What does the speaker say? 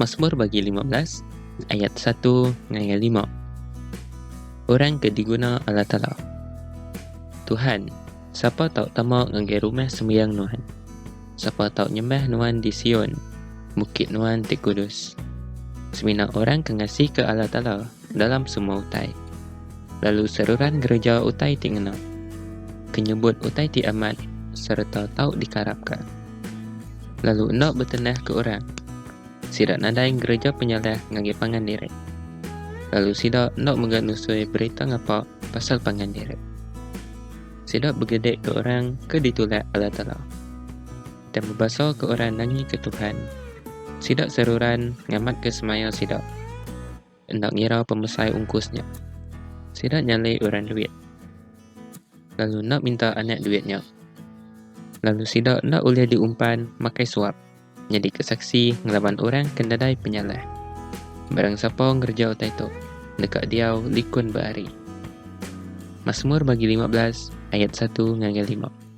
Mazmur bagi 15 ayat 1 hingga 5. Orang kediguna Allah Ta'ala. Tuhan, siapa tahu tamak ngagai rumah sembahyang Nuhan. Siapa tahu nyembah Nuhan di Sion, bukit Nuhan ti kudus. Semina orang kengasih ke Allah Ta'ala dalam semua utai. Lalu seruran gereja utai ti ngena. Kenyebut utai ti amat serta tahu dikarapkan. Lalu nak bertenah ke orang. Sidak nadai gereja penyalah ngagi pangan direk. Lalu sidak nak menganusui berita ngapa pasal pangan direk. Sidak bergedek ke orang ke ditulak Allah Ta'ala. Dan berbasar ke orang nangi ke Tuhan. Sidak seruran ngamat ke semaya sidak. Hendak ngira pemesai ungkusnya. Sidak nyalai orang duit. Lalu nak minta anak duitnya. Lalu sidak nak boleh diumpan makai suap. Jadi kesaksi ngelawan orang kendadai penyalah. Barang siapa ngerja utai tu, dekat diau likun bahari. Mazmur bagi 15 ayat 1 hingga 5.